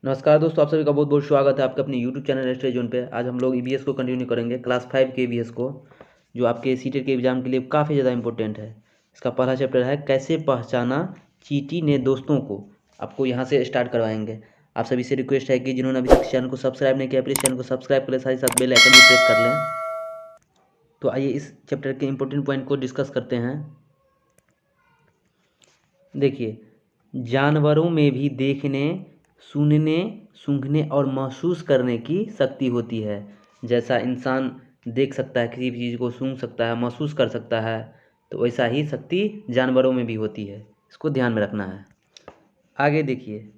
नमस्कार दोस्तों, आप सभी का बहुत बहुत स्वागत है आपके अपने यूट्यूब चैनल स्टडी जोन पे। आज हम लोग ईवीएस को कंटिन्यू करेंगे, क्लास 5 के ईवीएस को, जो आपके सीटेट के एग्जाम के लिए काफ़ी ज़्यादा इंपॉर्टेंट है। इसका पहला चैप्टर है कैसे पहचाना चींटी ने दोस्तों को। आपको यहाँ से स्टार्ट करवाएंगे। आप सभी से रिक्वेस्ट है कि जिन्होंने अभी तक चैनल को सब्सक्राइब नहीं किया, प्लीज़ चैनल को सब्सक्राइब कर ले, साथ ही साथ बेल आइकन भी प्रेस कर लें। तो आइए इस चैप्टर के इंपॉर्टेंट पॉइंट को डिस्कस करते हैं। देखिए, जानवरों में भी देखने, सुनने, सूंघने और महसूस करने की शक्ति होती है। जैसा इंसान देख सकता है, किसी भी चीज़ को सूंघ सकता है, महसूस कर सकता है, तो वैसा ही शक्ति जानवरों में भी होती है। इसको ध्यान में रखना है। आगे देखिए,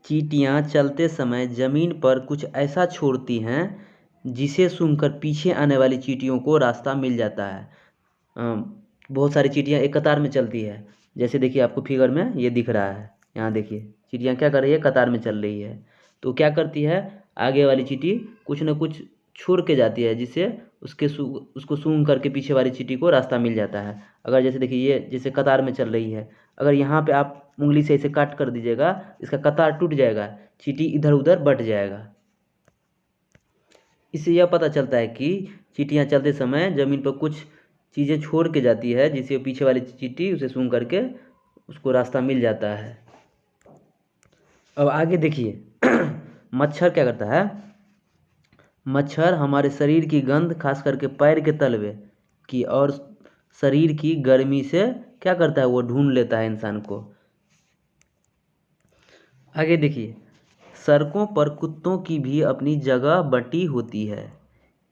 चींटियाँ चलते समय ज़मीन पर कुछ ऐसा छोड़ती हैं जिसे सूंघकर पीछे आने वाली चींटियों को रास्ता मिल जाता है। बहुत सारी चींटियाँ एक कतार में चलती है। जैसे देखिए, आपको फिगर में ये दिख रहा है। यहाँ देखिए, चींटियाँ क्या कर रही है, कतार में चल रही है। तो क्या करती है, आगे वाली चींटी कुछ न कुछ छोड़ के जाती है, जिससे उसको सूंघ करके पीछे वाली चींटी को रास्ता मिल जाता है। अगर जैसे देखिए, ये जैसे कतार में चल रही है, अगर यहाँ पे आप उंगली से ऐसे काट कर दीजिएगा, इसका कतार टूट जाएगा, चींटी इधर उधर बट जाएगा। इससे यह पता चलता है कि चींटियाँ चलते समय ज़मीन पर कुछ चीज़ें छोड़ के जाती है, जिससे पीछे वाली चींटी उसे सूंघ करके उसको रास्ता मिल जाता है। अब आगे देखिए, मच्छर क्या करता है। मच्छर हमारे शरीर की गंध, खास करके पैर के तलवे की और शरीर की गर्मी से क्या करता है, वो ढूंढ लेता है इंसान को। आगे देखिए, सड़कों पर कुत्तों की भी अपनी जगह बटी होती है।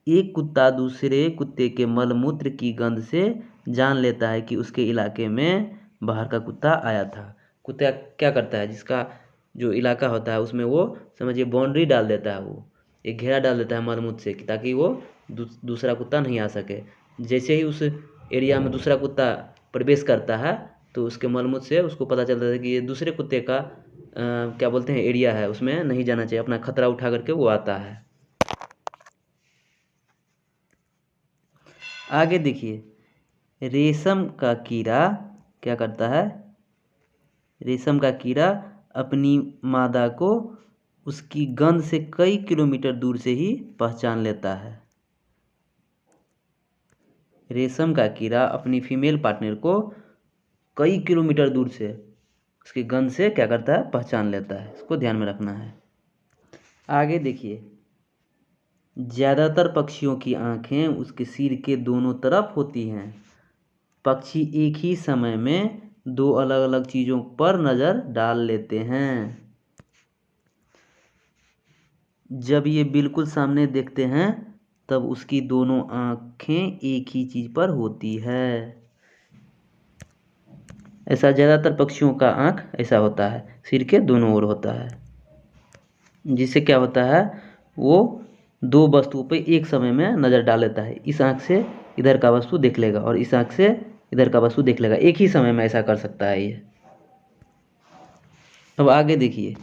एक कुत्ता दूसरे कुत्ते के मलमूत्र की गंध से जान लेता है कि उसके इलाके में बाहर का कुत्ता आया था। कुत्ता क्या करता है, जिसका जो इलाका होता है उसमें वो समझिए बाउंड्री डाल देता है, वो एक घेरा डाल देता है मलमूत्र से, ताकि वो दूसरा कुत्ता नहीं आ सके। जैसे ही उस एरिया में दूसरा कुत्ता प्रवेश करता है, तो उसके मलमूत्र से उसको पता चलता है कि ये दूसरे कुत्ते का क्या बोलते हैं, एरिया है, उसमें नहीं जाना चाहिए। अपना खतरा उठा करके वो आता है। आगे देखिए, रेशम का कीड़ा क्या करता है। रेशम का कीड़ा अपनी मादा को उसकी गंध से कई किलोमीटर दूर से ही पहचान लेता है। रेशम का कीड़ा अपनी फीमेल पार्टनर को कई किलोमीटर दूर से उसकी गंध से क्या करता है, पहचान लेता है। इसको ध्यान में रखना है। आगे देखिए, ज़्यादातर पक्षियों की आँखें उसके सिर के दोनों तरफ होती हैं। पक्षी एक ही समय में दो अलग अलग चीज़ों पर नज़र डाल लेते हैं। जब ये बिल्कुल सामने देखते हैं, तब उसकी दोनों आँखें एक ही चीज़ पर होती है। ऐसा ज़्यादातर पक्षियों का आँख ऐसा होता है, सिर के दोनों ओर होता है, जिससे क्या होता है, वो दो वस्तुओं पे एक समय में नज़र डाल लेता है। इस आँख से इधर का वस्तु देख लेगा और इस आँख से इधर का वस्तु देख लेगा। एक ही समय में ऐसा कर सकता है ये। अब आगे देखिए,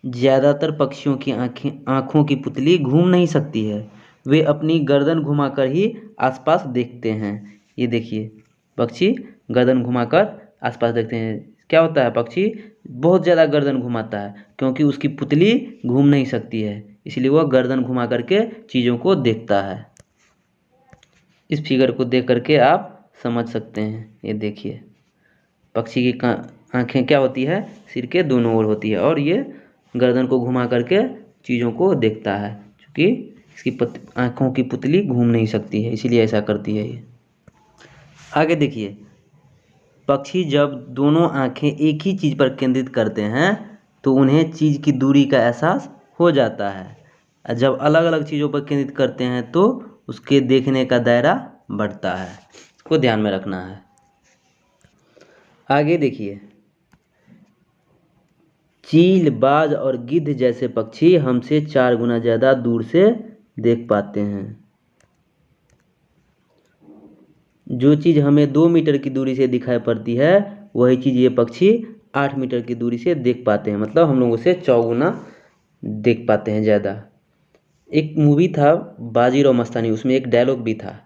ज़्यादातर पक्षियों की आँखों की पुतली घूम नहीं सकती है। वे अपनी गर्दन घुमाकर ही आसपास देखते हैं। ये देखिए, पक्षी गर्दन घुमाकर आसपास देखते हैं। क्या होता है, पक्षी बहुत ज़्यादा गर्दन घुमाता है, क्योंकि उसकी पुतली घूम नहीं सकती है, इसलिए वह गर्दन घुमा करके चीज़ों को देखता है। इस फिगर को देख करके आप समझ सकते हैं। ये देखिए, पक्षी की आँखें क्या होती है, सिर के दोनों ओर होती है, और ये गर्दन को घुमा करके चीज़ों को देखता है, क्योंकि इसकी आँखों की पुतली घूम नहीं सकती है, इसीलिए ऐसा करती है ये। आगे देखिए, पक्षी जब दोनों आँखें एक ही चीज़ पर केंद्रित करते हैं, तो उन्हें चीज़ की दूरी का एहसास हो जाता है। जब अलग अलग चीज़ों पर केंद्रित करते हैं, तो उसके देखने का दायरा बढ़ता है। इसको ध्यान में रखना है। आगे देखिए, चील, बाज और गिद्ध जैसे पक्षी हमसे 4 गुना ज़्यादा दूर से देख पाते हैं। जो चीज़ हमें 2 मीटर की दूरी से दिखाई पड़ती है, वही चीज़ ये पक्षी 8 मीटर की दूरी से देख पाते हैं। मतलब हम लोगों से 4 गुना देख पाते हैं ज़्यादा। एक मूवी था बाजीराव मस्तानी, उसमें एक डायलॉग भी था,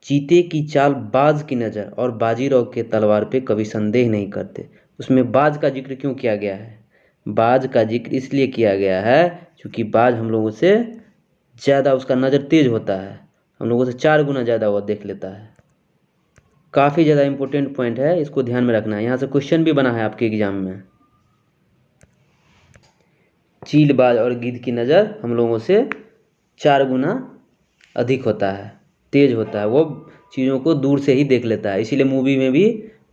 चीते की चाल बाज की नज़र और बाजीराव के तलवार पे कभी संदेह नहीं करते। उसमें बाज का जिक्र क्यों किया गया है, बाज का जिक्र इसलिए किया गया है क्योंकि बाज हम लोगों से ज़्यादा, उसका नज़र तेज होता है, हम लोगों से 4 गुना ज़्यादा वो देख लेता है। काफ़ी ज़्यादा इंपॉर्टेंट पॉइंट है, इसको ध्यान में रखना है। यहाँ से क्वेश्चन भी बना है आपके एग्जाम में। चील, बाज और गिद्ध की नज़र हम लोगों से 4 गुना अधिक होता है, तेज होता है, वो चीज़ों को दूर से ही देख लेता है, इसीलिए मूवी में भी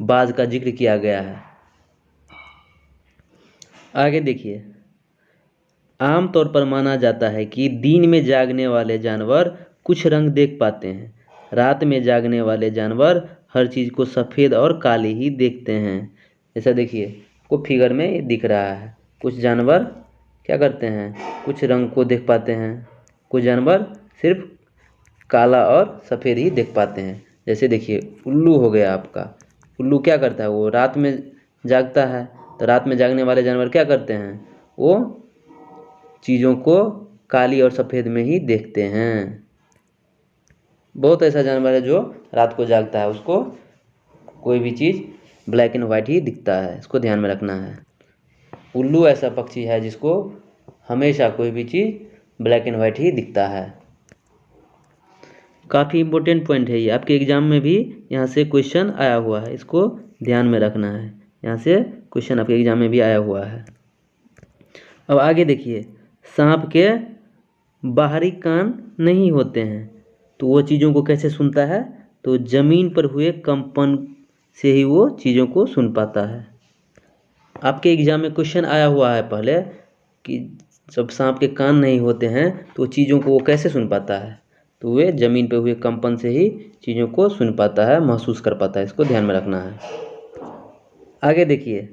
बाज का जिक्र किया गया है। आगे देखिए, आमतौर पर माना जाता है कि दिन में जागने वाले जानवर कुछ रंग देख पाते हैं, रात में जागने वाले जानवर हर चीज़ को सफ़ेद और काली ही देखते हैं। ऐसा देखिए, को फिगर में ये दिख रहा है, कुछ जानवर क्या करते हैं, कुछ रंग को देख पाते हैं, कुछ जानवर सिर्फ काला और सफ़ेद ही देख पाते हैं। जैसे देखिए, उल्लू हो गया आपका, उल्लू क्या करता है, वो रात में जागता है, तो रात में जागने वाले जानवर क्या करते हैं, वो चीज़ों को काली और सफ़ेद में ही देखते हैं। बहुत ऐसा जानवर है जो रात को जागता है, उसको कोई भी चीज़ ब्लैक एंड वाइट ही दिखता है, इसको ध्यान में रखना है। उल्लू ऐसा पक्षी है जिसको हमेशा कोई भी चीज़ ब्लैक एंड वाइट ही दिखता है। काफ़ी इम्पोर्टेंट पॉइंट है ये, आपके एग्जाम में भी यहाँ से क्वेश्चन आया हुआ है, इसको ध्यान में रखना है। यहाँ से क्वेश्चन आपके एग्जाम में भी आया हुआ है। अब आगे देखिए, सांप के बाहरी कान नहीं होते हैं, तो वो चीज़ों को कैसे सुनता है, तो ज़मीन पर हुए कंपन से ही वो चीज़ों को सुन पाता है। आपके एग्जाम में क्वेश्चन आया हुआ है पहले कि जब सांप के कान नहीं होते हैं तो चीज़ों को वो कैसे सुन पाता है, तो वे ज़मीन पर हुए कंपन से ही चीज़ों को सुन पाता है, महसूस कर पाता है, इसको ध्यान में रखना है। आगे देखिए,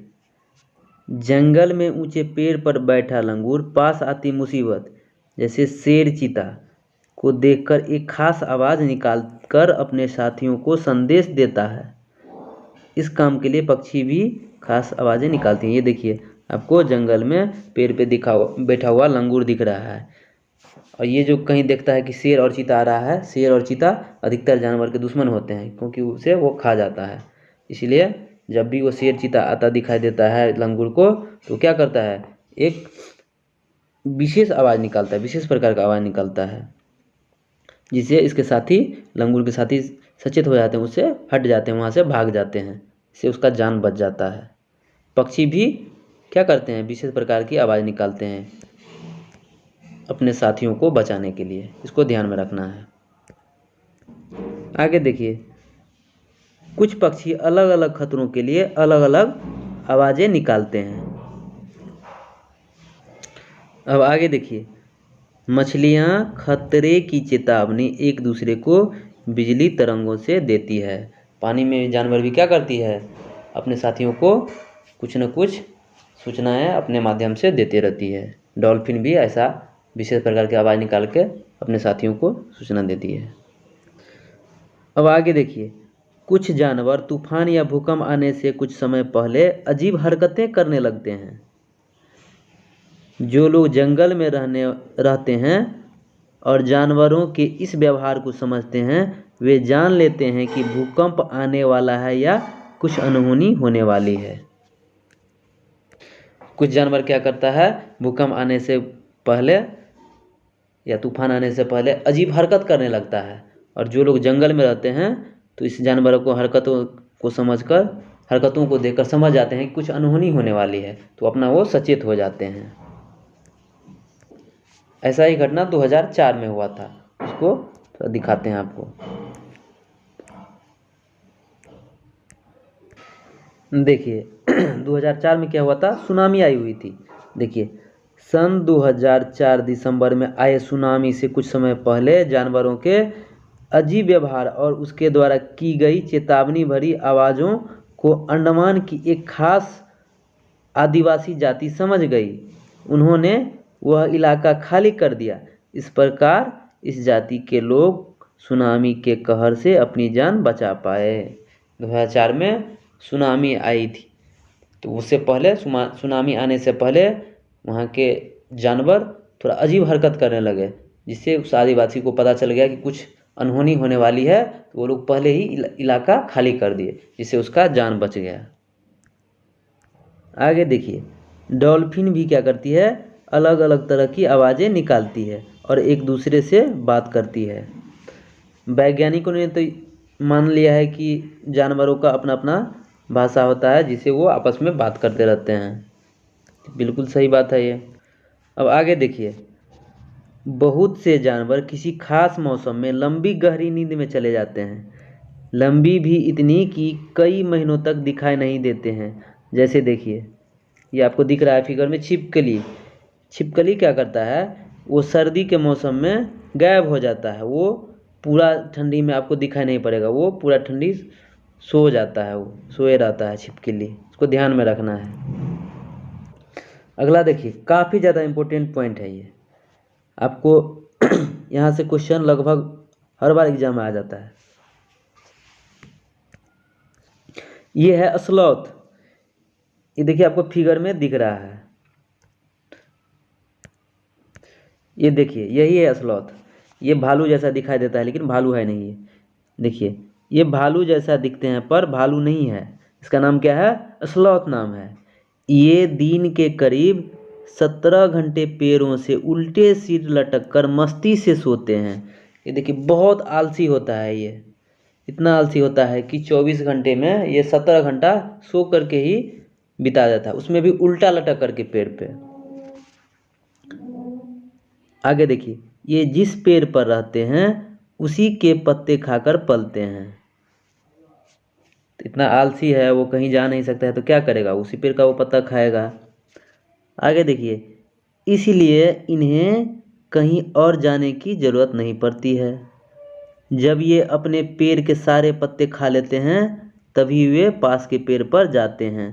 जंगल में ऊंचे पेड़ पर बैठा लंगूर पास आती मुसीबत जैसे शेर, चीता को देखकर एक खास आवाज़ निकालकर अपने साथियों को संदेश देता है। इस काम के लिए पक्षी भी खास आवाज़ें निकालती हैं। ये देखिए, आपको जंगल में पेड़ पे बैठा हुआ लंगूर दिख रहा है, और ये जो कहीं देखता है कि शेर और चीता आ रहा है, शेर और चीता अधिकतर जानवर के दुश्मन होते हैं क्योंकि उसे वो खा जाता है। इसलिए जब भी वो शेर, चीता आता दिखाई देता है लंगूर को, तो क्या करता है, एक विशेष आवाज़ निकालता है, विशेष प्रकार का आवाज़ निकालता है, जिससे इसके साथी, लंगूर के साथी सचेत हो जाते हैं, उससे हट जाते हैं, वहाँ से भाग जाते हैं, इससे उसका जान बच जाता है। पक्षी भी क्या करते हैं, विशेष प्रकार की आवाज़ निकालते हैं अपने साथियों को बचाने के लिए, इसको ध्यान में रखना है। आगे देखिए, कुछ पक्षी अलग अलग खतरों के लिए अलग अलग आवाज़ें निकालते हैं। अब आगे देखिए, मछलियाँ खतरे की चेतावनी एक दूसरे को बिजली तरंगों से देती है। पानी में जानवर भी क्या करती है, अपने साथियों को कुछ न कुछ सूचनाएं अपने माध्यम से देती रहती है। डॉल्फिन भी ऐसा विशेष प्रकार की आवाज़ निकाल के अपने साथियों को सूचना देती है। अब आगे देखिए, कुछ जानवर तूफान या भूकंप आने से कुछ समय पहले अजीब हरकतें करने लगते हैं। जो लोग जंगल में रहते हैं और जानवरों के इस व्यवहार को समझते हैं, वे जान लेते हैं कि भूकंप आने वाला है या कुछ अनहोनी होने वाली है। कुछ जानवर क्या करता है, भूकंप आने से पहले या तूफान आने से पहले अजीब हरकत करने लगता है, और जो लोग जंगल में रहते हैं तो इस जानवरों को हरकतों को समझकर, हरकतों को देखकर समझ जाते हैं कि कुछ अनहोनी होने वाली है, तो अपना वो सचेत हो जाते हैं। ऐसा ही घटना 2004 में हुआ था, उसको तो दिखाते हैं आपको। देखिए 2004 में क्या हुआ था, सुनामी आई हुई थी। देखिए, सन 2004 दिसंबर में आए सुनामी से कुछ समय पहले जानवरों के अजीब व्यवहार और उसके द्वारा की गई चेतावनी भरी आवाज़ों को अंडमान की एक खास आदिवासी जाति समझ गई। उन्होंने वह इलाका खाली कर दिया। इस प्रकार इस जाति के लोग सुनामी के कहर से अपनी जान बचा पाए। 2004 में सुनामी आई थी, तो उससे पहले, सुनामी आने से पहले वहाँ के जानवर थोड़ा अजीब हरकत करने लगे, जिससे उस आदिवासी को पता चल गया कि कुछ अनहोनी होने वाली है, तो वो लोग पहले ही इलाका खाली कर दिए, जिससे उसका जान बच गया। आगे देखिए, डॉल्फिन भी क्या करती है, अलग अलग तरह की आवाज़ें निकालती है और एक दूसरे से बात करती है। वैज्ञानिकों ने तो मान लिया है कि जानवरों का अपना अपना भाषा होता है जिसे वो आपस में बात करते रहते हैं। बिल्कुल सही बात है ये। अब आगे देखिए, बहुत से जानवर किसी खास मौसम में लंबी गहरी नींद में चले जाते हैं, लंबी भी इतनी कि कई महीनों तक दिखाई नहीं देते हैं। जैसे देखिए, ये आपको दिख रहा है फिगर में छिपकली। छिपकली क्या करता है, वो सर्दी के मौसम में गायब हो जाता है। वो पूरा ठंडी में आपको दिखाई नहीं पड़ेगा, वो पूरा ठंडी सो जाता है, वो सोए रहता है छिपकली। इसको ध्यान में रखना है। अगला देखिए, काफ़ी ज़्यादा इम्पोर्टेंट पॉइंट है ये, आपको यहाँ से क्वेश्चन लगभग हर बार एग्जाम में आ जाता है। ये है स्लॉथ। ये देखिए आपको फिगर में दिख रहा है, ये देखिए यही है स्लॉथ। ये भालू जैसा दिखाई देता है लेकिन भालू है नहीं। ये देखिए, ये भालू जैसा दिखते हैं पर भालू नहीं है। इसका नाम क्या है, स्लॉथ नाम है। ये दिन के करीब 17 घंटे पैरों से उल्टे सिर लटक कर मस्ती से सोते हैं। ये देखिए बहुत आलसी होता है ये, इतना आलसी होता है कि 24 घंटे में ये 17 घंटा सो करके ही बिता जाता है, उसमें भी उल्टा लटक करके पेड़ पे। आगे देखिए, ये जिस पेड़ पर रहते हैं उसी के पत्ते खाकर पलते हैं। तो इतना आलसी है, वो कहीं जा नहीं सकता है तो क्या करेगा, उसी पेड़ का वो पत्ता खाएगा। आगे देखिए, इसलिए इन्हें कहीं और जाने की ज़रूरत नहीं पड़ती है। जब ये अपने पेड़ के सारे पत्ते खा लेते हैं तभी वे पास के पेड़ पर जाते हैं।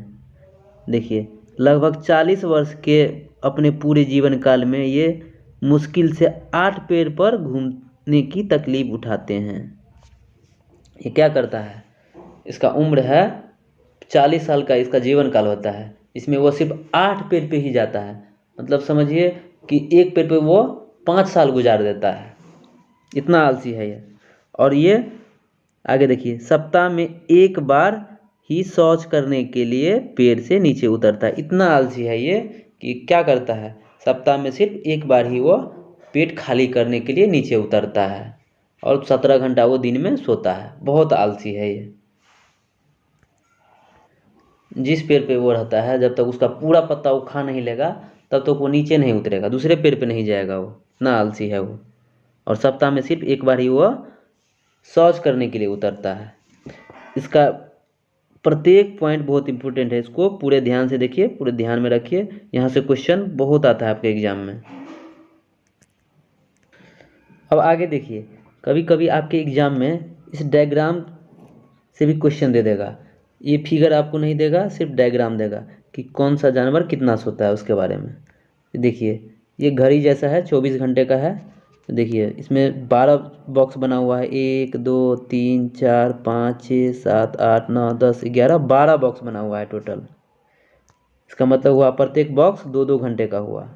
देखिए, लगभग 40 वर्ष के अपने पूरे जीवन काल में ये मुश्किल से 8 पेड़ पर घूमने की तकलीफ उठाते हैं। ये क्या करता है, इसका उम्र है 40 साल का, इसका जीवन काल होता है, इसमें वो सिर्फ 8 पेड़ पे ही जाता है। मतलब समझिए कि एक पेड़ पे वो 5 साल गुजार देता है, इतना आलसी है ये। और ये आगे देखिए, सप्ताह में एक बार ही शौच करने के लिए पेड़ से नीचे उतरता है। इतना आलसी है ये कि क्या करता है, सप्ताह में सिर्फ एक बार ही वो पेट खाली करने के लिए नीचे उतरता है और 17 घंटा वो दिन में सोता है। बहुत आलसी है ये। जिस पेड़ पे वो रहता है जब तक उसका पूरा पत्ता वो खा नहीं लेगा तब तक वो नीचे नहीं उतरेगा, दूसरे पेड़ पे नहीं जाएगा, वो इतना आलसी है वो। और सप्ताह में सिर्फ एक बार ही वो शौच करने के लिए उतरता है। इसका प्रत्येक पॉइंट बहुत इंपॉर्टेंट है, इसको पूरे ध्यान से देखिए, पूरे ध्यान में रखिए, यहाँ से क्वेश्चन बहुत आता है आपके एग्जाम में। अब आगे देखिए, कभी कभी आपके एग्जाम में इस डायग्राम से भी क्वेश्चन दे देगा। ये फिगर आपको नहीं देगा, सिर्फ डायग्राम देगा कि कौन सा जानवर कितना सोता है उसके बारे में। देखिए, ये घड़ी जैसा है, 24 घंटे का है। देखिए इसमें 12 बॉक्स बना हुआ है, 1 2 3 4 5 6 7 8 9 10 11 12 बॉक्स बना हुआ है टोटल। इसका मतलब हुआ प्रत्येक बॉक्स 2-2 घंटे का हुआ।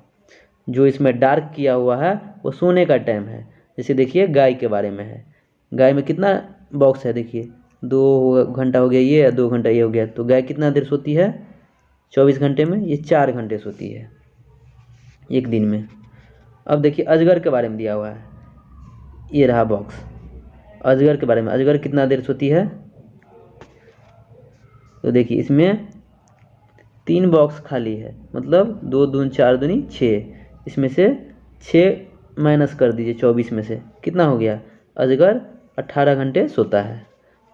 जो इसमें डार्क किया हुआ है वो सोने का टाइम है। जैसे देखिए गाय के बारे में है, गाय में कितना बॉक्स है, देखिए 2 घंटा हो गया ये, 2 घंटा ये हो गया, तो गाय कितना देर सोती है 24 घंटे में, ये 4 घंटे सोती है एक दिन में। अब देखिए अजगर के बारे में दिया हुआ है, ये रहा बॉक्स अजगर के बारे में। अजगर कितना देर सोती है, तो देखिए इसमें 3 बॉक्स खाली है, मतलब 2 दूनी 4 दूनी 6, इसमें से 6 माइनस कर दीजिए 24 में से, कितना हो गया, अजगर 18 घंटे सोता है।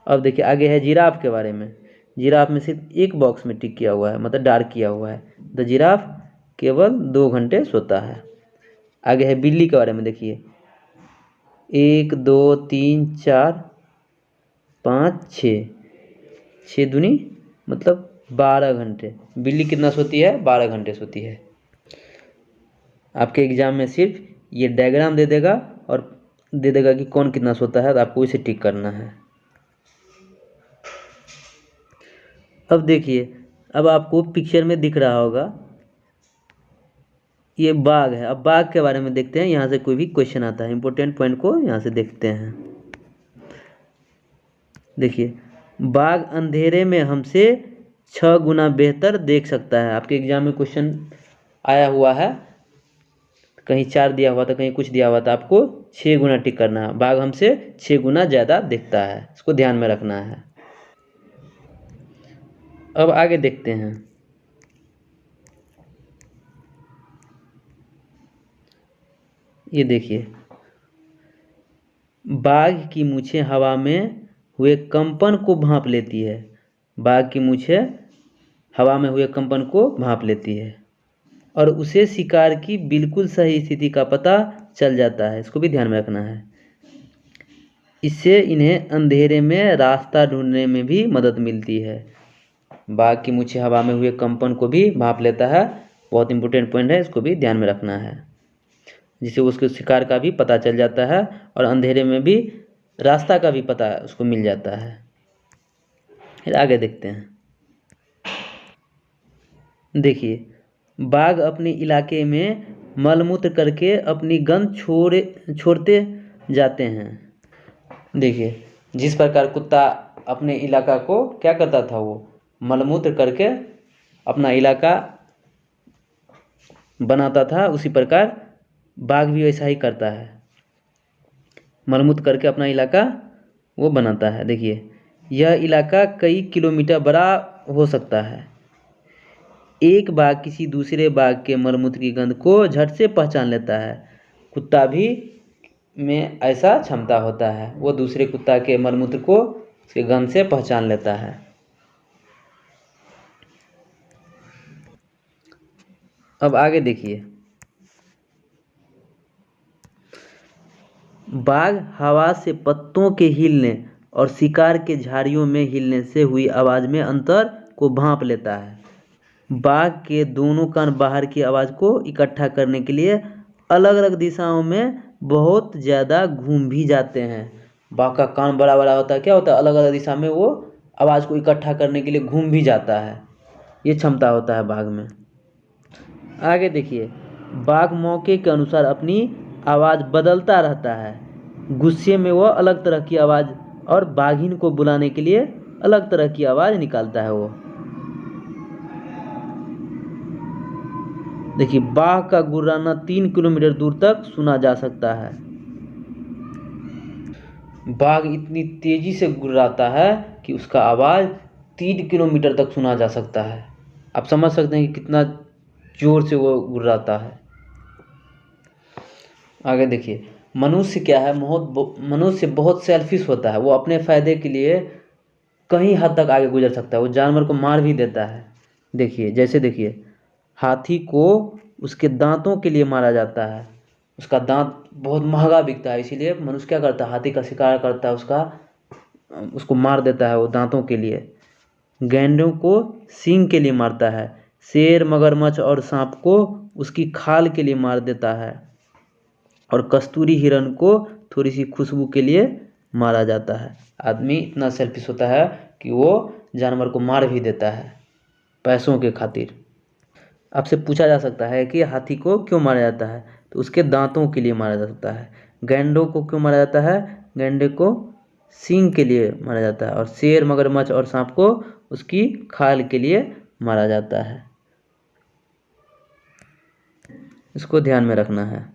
अब देखिए आगे है जिराफ के बारे में। जिराफ में सिर्फ एक बॉक्स में टिक किया हुआ है, मतलब डार्क किया हुआ है, तो जिराफ केवल 2 घंटे सोता है। आगे है बिल्ली के बारे में, देखिए 1 2 3 4 5 6, 6 दूनी मतलब 12 घंटे। बिल्ली कितना सोती है, 12 घंटे सोती है। आपके एग्जाम में सिर्फ ये डायग्राम दे देगा और दे देगा कि कौन कितना सोता है, तो आपको इसे टिक करना है। अब देखिए, अब आपको पिक्चर में दिख रहा होगा ये बाघ है। अब बाघ के बारे में देखते हैं, यहाँ से कोई भी क्वेश्चन आता है, इंपॉर्टेंट पॉइंट को यहाँ से देखते हैं। देखिए, बाघ अंधेरे में हमसे 6 गुना बेहतर देख सकता है। आपके एग्जाम में क्वेश्चन आया हुआ है, कहीं 4 दिया हुआ था, कहीं कुछ दिया हुआ था, आपको 6 गुना टिक करना है। बाघ हमसे 6 गुना ज़्यादा दिखता है, इसको ध्यान में रखना है। अब आगे देखते हैं। ये देखिए, बाघ की मूछें हवा में हुए कंपन को भांप लेती है। बाघ की मूछें हवा में हुए कंपन को भांप लेती है और उसे शिकार की बिल्कुल सही स्थिति का पता चल जाता है, इसको भी ध्यान में रखना है। इससे इन्हें अंधेरे में रास्ता ढूंढने में भी मदद मिलती है। बाघ की मूछें हवा में हुए कंपन को भी भांप लेता है, बहुत इंपॉर्टेंट पॉइंट है, इसको भी ध्यान में रखना है। जिससे उसके शिकार का भी पता चल जाता है और अंधेरे में भी रास्ता का भी पता उसको मिल जाता है। फिर आगे देखते हैं। देखिए, बाघ अपने इलाके में मलमूत्र करके अपनी गंध छोड़ते जाते हैं। देखिए, जिस प्रकार कुत्ता अपने इलाका को क्या करता था, वो मलमूत्र करके अपना इलाका बनाता था, उसी प्रकार बाघ भी वैसा ही करता है, मलमूत्र करके अपना इलाका वो बनाता है। देखिए, यह इलाका कई किलोमीटर बड़ा हो सकता है। एक बाघ किसी दूसरे बाघ के मलमूत्र की गंध को झट से पहचान लेता है। कुत्ता भी में ऐसा क्षमता होता है, वो दूसरे कुत्ता के मलमूत्र को उसके गंध से पहचान लेता है। अब आगे देखिए, बाघ हवा से पत्तों के हिलने और शिकार के झाड़ियों में हिलने से हुई आवाज़ में अंतर को भांप लेता है। बाघ के दोनों कान बाहर की आवाज़ को इकट्ठा करने के लिए अलग अलग दिशाओं में बहुत ज़्यादा घूम भी जाते हैं। बाघ का कान बड़ा बड़ा होता है, क्या होता है, अलग अलग दिशा में वो आवाज़ को इकट्ठा करने के लिए घूम भी जाता है, ये क्षमता होता है बाघ में। आगे देखिए, बाघ मौके के अनुसार अपनी आवाज़ बदलता रहता है। गुस्से में वह अलग तरह की आवाज़ और बाघिन को बुलाने के लिए अलग तरह की आवाज़ निकालता है वो। देखिए, बाघ का गुर्राना 3 किलोमीटर दूर तक सुना जा सकता है। बाघ इतनी तेजी से गुर्राता है कि उसका आवाज़ 3 किलोमीटर तक सुना जा सकता है। आप समझ सकते हैं कि कितना जोर से वो गुर्राता है। आगे देखिए, मनुष्य क्या है, मनुष्य बहुत सेल्फिश होता है, वो अपने फ़ायदे के लिए कहीं हद तक आगे गुजर सकता है, वो जानवर को मार भी देता है। देखिए, जैसे देखिए, हाथी को उसके दांतों के लिए मारा जाता है, उसका दांत बहुत महंगा बिकता है, इसीलिए मनुष्य क्या करता है, हाथी का शिकार करता है, उसको मार देता है वो दांतों के लिए। गैंडों को सींग के लिए मारता है, शेर, मगरमच्छ और सांप को उसकी खाल के लिए मार देता है और कस्तूरी हिरण को थोड़ी सी खुशबू के लिए मारा जाता है। आदमी इतना सेल्फिश होता है कि वो जानवर को मार भी देता है पैसों के खातिर। आपसे पूछा जा सकता है कि हाथी को क्यों मारा जाता है, तो उसके दांतों के लिए मारा जा सकता है। गैंडों को क्यों मारा जाता है, गैंडे को सींग के लिए मारा जाता है और शेर, मगरमच्छ और सांप को उसकी खाल के लिए मारा जाता है, इसको ध्यान में रखना है।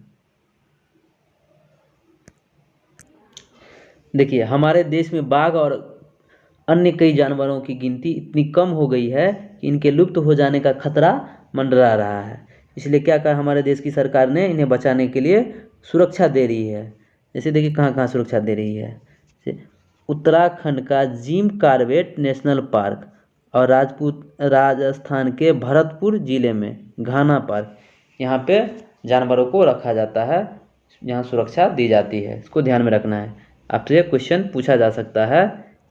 देखिए, हमारे देश में बाघ और अन्य कई जानवरों की गिनती इतनी कम हो गई है कि इनके लुप्त हो जाने का खतरा मंडरा रहा है। इसलिए क्या कहा हमारे देश की सरकार ने, इन्हें बचाने के लिए सुरक्षा दे रही है। जैसे देखिए कहाँ कहाँ सुरक्षा दे रही है। उत्तराखंड का जिम कॉर्बेट नेशनल पार्क और राजस्थान के भरतपुर जिले में घाना पार्क, यहाँ पे जानवरों को रखा जाता है, यहाँ सुरक्षा दी जाती है, इसको ध्यान में रखना है। आपसे क्वेश्चन पूछा जा सकता है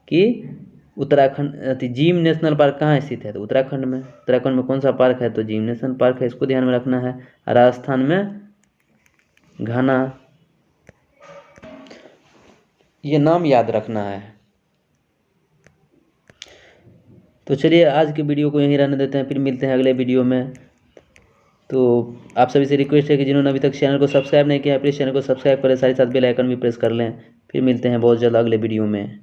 कि उत्तराखंड जिम नेशनल पार्क कहाँ स्थित है, तो उत्तराखंड में कौन सा पार्क है, तो जिम नेशनल पार्क है, इसको ध्यान में रखना है। राजस्थान में घाना, ये नाम याद रखना है। तो चलिए आज के वीडियो को यहीं रहने देते हैं, फिर मिलते हैं अगले वीडियो में। तो आप सभी से रिक्वेस्ट है कि जिन्होंने अभी तक चैनल को सब्सक्राइब नहीं किया है, प्लीज़ चैनल को सब्सक्राइब करें, साथ ही साथ बेल आइकन भी प्रेस कर लें। फिर मिलते हैं बहुत जल्द अगले वीडियो में।